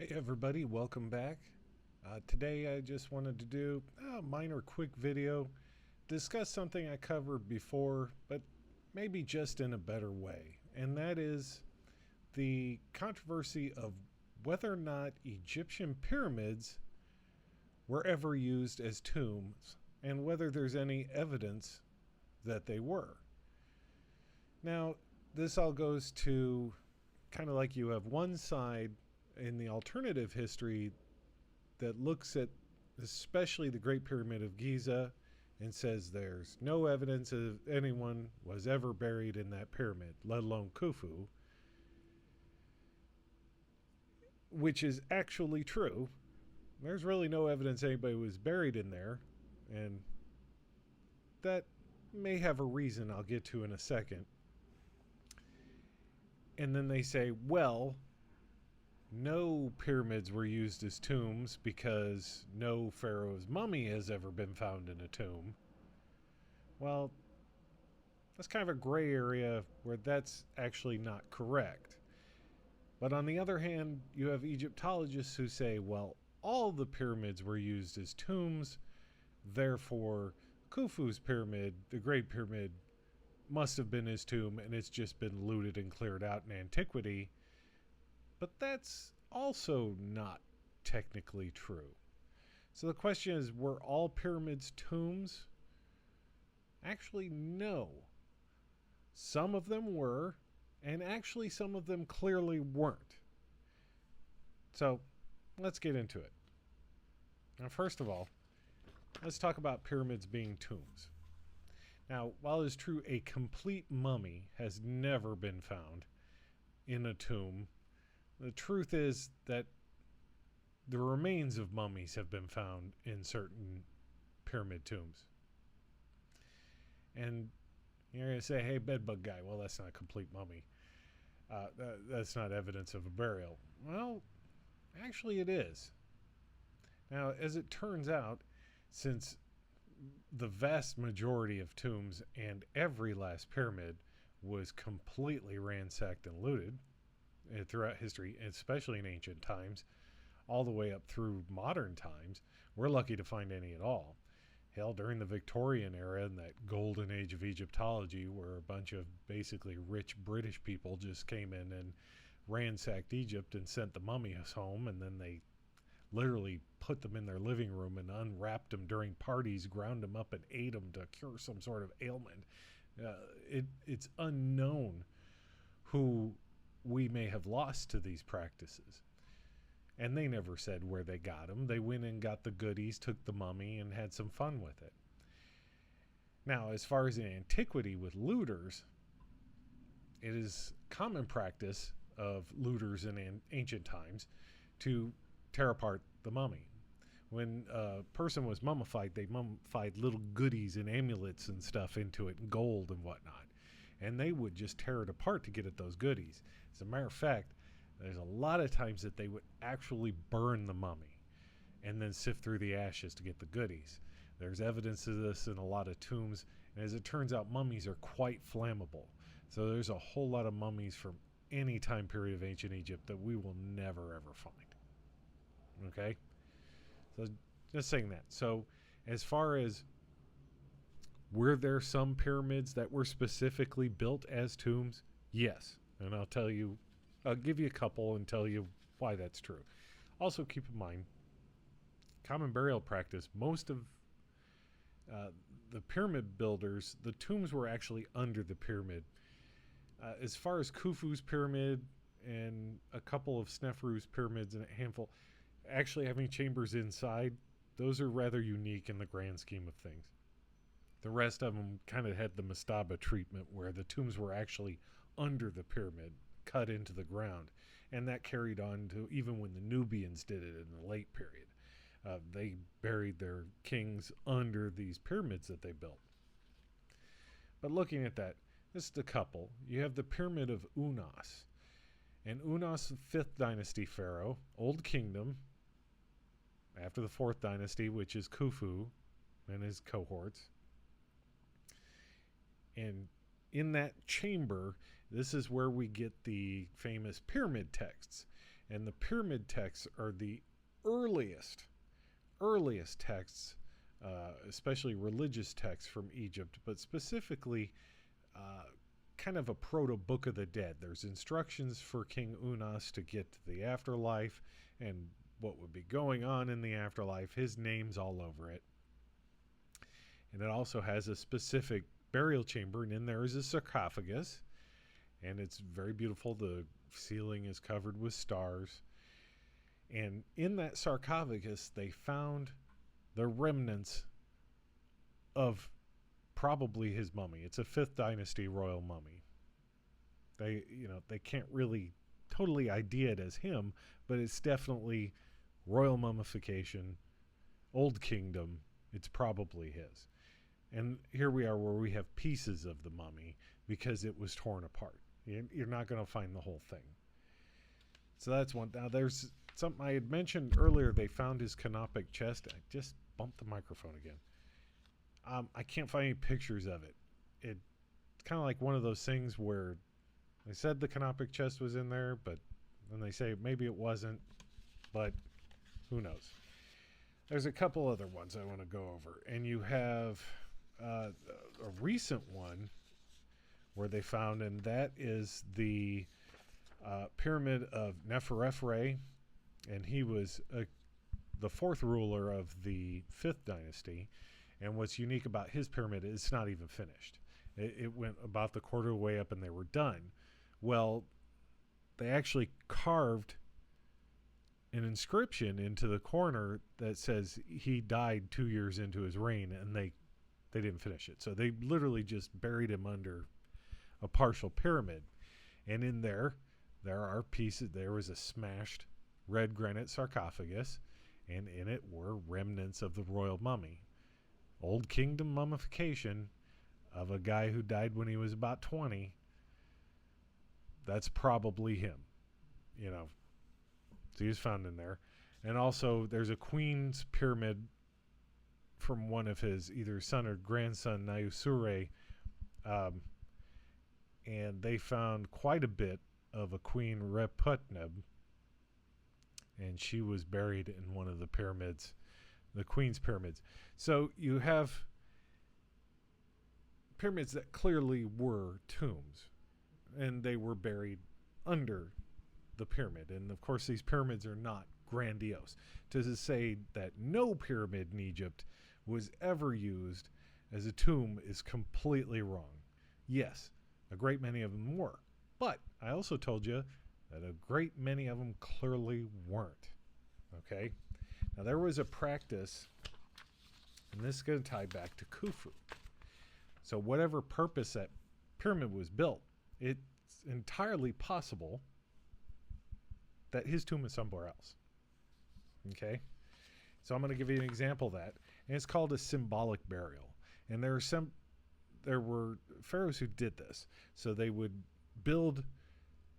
Hey everybody, welcome back. Today I just wanted to do a minor quick video, discuss something I covered before, but maybe just in a better way. And that is the controversy of whether or not Egyptian pyramids were ever used as tombs and whether there's any evidence that they were. Now, this all goes to kind of like you have one side in the alternative history that looks at especially the Great Pyramid of Giza and says there's no evidence of anyone was ever buried in that pyramid, let alone Khufu, which is actually true. There's really no evidence anybody was buried in there, and that may have a reason I'll get to in a second. And then they say, well, no pyramids were used as tombs because no pharaoh's mummy has ever been found in a tomb. Well, that's kind of a gray area where that's actually not correct. But on the other hand, you have Egyptologists who say, well, all the pyramids were used as tombs, therefore Khufu's pyramid, the Great Pyramid, must have been his tomb and it's just been looted and cleared out in antiquity. But that's also not technically true. So the question is, were all pyramids tombs? Actually, no. Some of them were, and actually some of them clearly weren't. So let's get into it. Now, first of all, let's talk about pyramids being tombs. Now, while it is true a complete mummy has never been found in a tomb, the truth is that the remains of mummies have been found in certain pyramid tombs. And you're going to say, hey, bedbug guy, well, that's not a complete mummy. That's not evidence of a burial. Well, actually it is. Now, as it turns out, since the vast majority of tombs and every last pyramid was completely ransacked and looted throughout history, especially in ancient times, all the way up through modern times, we're lucky to find any at all. Hell, during the Victorian era and that golden age of Egyptology, where a bunch of basically rich British people just came in and ransacked Egypt and sent the mummies home, and then they literally put them in their living room and unwrapped them during parties, ground them up and ate them to cure some sort of ailment. It's unknown who we may have lost to these practices. And they never said where they got them. They went and got the goodies, took the mummy, and had some fun with it. Now, as far as in antiquity with looters, it is common practice of looters in ancient times to tear apart the mummy. When a person was mummified, they mummified little goodies and amulets and stuff into it, and gold and whatnot. And they would just tear it apart to get at those goodies. As a matter of fact, there's a lot of times that they would actually burn the mummy and then sift through the ashes to get the goodies. There's evidence of this in a lot of tombs, and as it turns out, mummies are quite flammable. So there's a whole lot of mummies from any time period of ancient Egypt that we will never ever find. Okay? So just saying that. So as far as were there some pyramids that were specifically built as tombs? Yes. And I'll give you a couple and tell you why that's true. Also keep in mind, common burial practice, most of the pyramid builders, the tombs were actually under the pyramid. As far as Khufu's pyramid and a couple of Sneferu's pyramids and a handful actually having chambers inside, those are rather unique in the grand scheme of things. The rest of them kind of had the mastaba treatment where the tombs were actually under the pyramid, cut into the ground. And that carried on to even when the Nubians did it in the late period. They buried their kings under these pyramids that they built. But looking at that, just a couple. You have the Pyramid of Unas. And Unas, 5th dynasty pharaoh, Old Kingdom, after the 4th dynasty, which is Khufu and his cohorts. And in that chamber, this is where we get the famous pyramid texts. And the pyramid texts are the earliest texts, especially religious texts from Egypt, but specifically kind of a proto Book of the Dead. There's instructions for King Unas to get to the afterlife and what would be going on in the afterlife. His name's all over it. And it also has a specific burial chamber, and in there is a sarcophagus, and it's very beautiful. The ceiling is covered with stars. And in that sarcophagus, they found the remnants of probably his mummy. It's a 5th dynasty royal mummy. They can't really totally idea it as him, but it's definitely royal mummification, Old Kingdom. It's probably his. And here we are where we have pieces of the mummy because it was torn apart. You're not going to find the whole thing. So that's one. Now there's something I had mentioned earlier. They found his canopic chest. I just bumped the microphone again. I can't find any pictures of it. It's kind of like one of those things where they said the canopic chest was in there, but then they say maybe it wasn't, but who knows. There's a couple other ones I want to go over. And you have a recent one where they found, and that is the pyramid of Neferefre, and he was the 4th ruler of the 5th dynasty. And what's unique about his pyramid is it's not even finished. It went about the quarter way up and they were done. Well, they actually carved an inscription into the corner that says he died 2 years into his reign, and they didn't finish it. So they literally just buried him under a partial pyramid. And in there are pieces. There was a smashed red granite sarcophagus, and in it were remnants of the royal mummy. Old Kingdom mummification of a guy who died when he was about 20. That's probably him. So he was found in there. And also there's a queen's pyramid from one of his either son or grandson, Nayusure. And they found quite a bit of a Queen Reputneb. And she was buried in one of the pyramids, the Queen's pyramids. So you have pyramids that clearly were tombs, and they were buried under the pyramid. And of course, these pyramids are not grandiose. To say that no pyramid in Egypt was ever used as a tomb is completely wrong. Yes, a great many of them were, but I also told you that a great many of them clearly weren't. Okay? Now there was a practice, and this is going to tie back to Khufu. So whatever purpose that pyramid was built, it's entirely possible that his tomb is somewhere else. Okay? So I'm going to give you an example of that, and it's called a symbolic burial. And there were pharaohs who did this. So they would build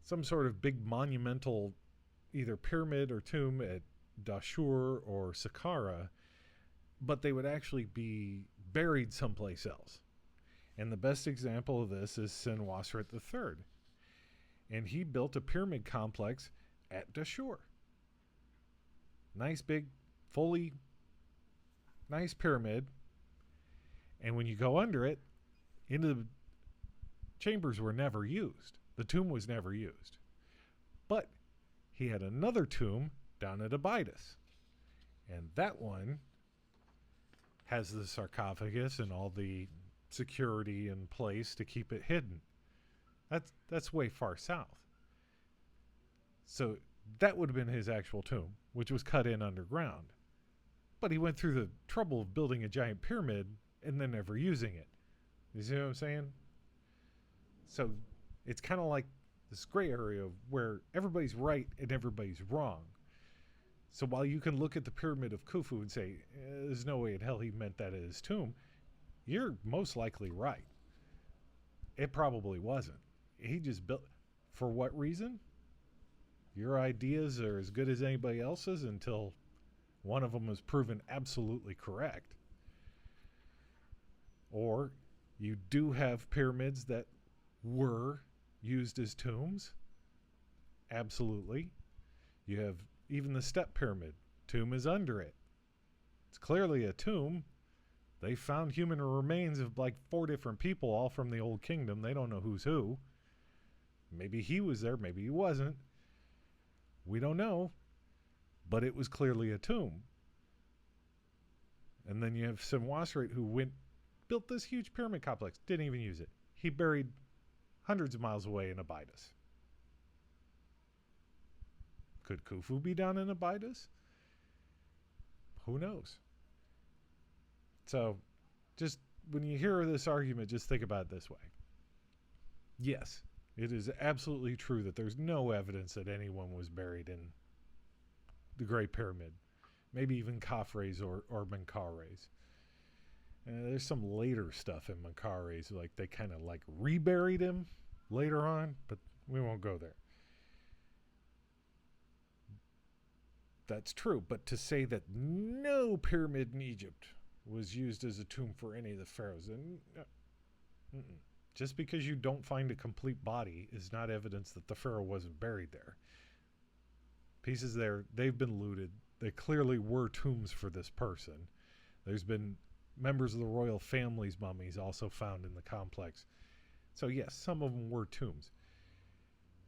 some sort of big monumental either pyramid or tomb at Dashur or Saqqara, but they would actually be buried someplace else. And the best example of this is Senwosret III. And he built a pyramid complex at Dashur. Nice big, fully nice pyramid. And when you go under it, into the chambers were never used. The tomb was never used. But he had another tomb down at Abydos. And that one has the sarcophagus and all the security in place to keep it hidden. That's way far south. So that would have been his actual tomb, which was cut in underground. But he went through the trouble of building a giant pyramid and then never using it. You see what I'm saying? So it's kind of like this gray area where everybody's right and everybody's wrong. So while you can look at the Pyramid of Khufu and say, there's no way in hell he meant that at his tomb, you're most likely right. It probably wasn't. He just built... For what reason? Your ideas are as good as anybody else's until one of them is proven absolutely correct. Or you do have pyramids that were used as tombs. Absolutely. You have even the step pyramid. Tomb is under it. It's clearly a tomb. They found human remains of like 4 different people, all from the Old Kingdom. They don't know who's who. Maybe he was there, maybe he wasn't. We don't know. But it was clearly a tomb. And then you have Senwosret, who built this huge pyramid complex, didn't even use it. He buried hundreds of miles away in Abydos. Could Khufu be down in Abydos? Who knows? So, just when you hear this argument, just think about it this way. Yes, it is absolutely true that there's no evidence that anyone was buried in the Great Pyramid. Maybe even Khafre's or Menkare's. There's some later stuff in Menkare's, like they kind of like reburied him later on, but we won't go there. That's true, but to say that no pyramid in Egypt was used as a tomb for any of the pharaohs, just because you don't find a complete body is not evidence that the pharaoh wasn't buried there. Pieces there, they've been looted. They clearly were tombs for this person. There's been members of the royal family's mummies also found in the complex. So yes, some of them were tombs.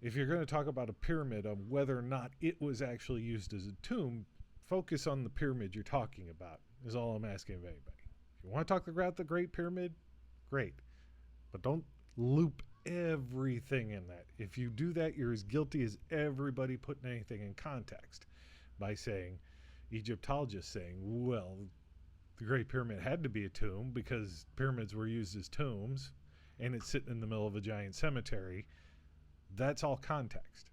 If you're going to talk about a pyramid, on whether or not it was actually used as a tomb, focus on the pyramid you're talking about, is all I'm asking of anybody. If you want to talk about the Great Pyramid, great. But don't loop everything in that. If you do that, you're as guilty as everybody putting anything in context by saying, Egyptologists saying, well, the Great Pyramid had to be a tomb because pyramids were used as tombs and it's sitting in the middle of a giant cemetery. That's all context.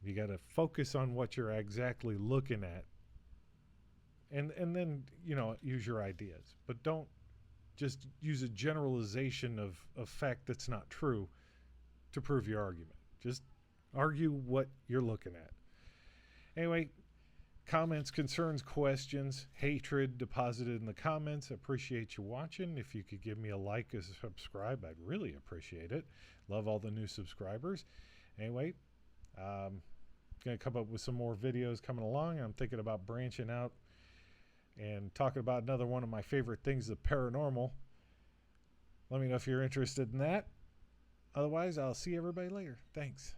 You got to focus on what you're exactly looking at and then, use your ideas. But don't just use a generalization of fact that's not true to prove your argument. Just argue what you're looking at. Anyway, comments, concerns, questions, hatred deposited in the comments. Appreciate you watching. If you could give me a like and subscribe, I'd really appreciate it. Love all the new subscribers. Anyway, going to come up with some more videos coming along. I'm thinking about branching out and talking about another one of my favorite things, the paranormal. Let me know if you're interested in that. Otherwise, I'll see everybody later. Thanks.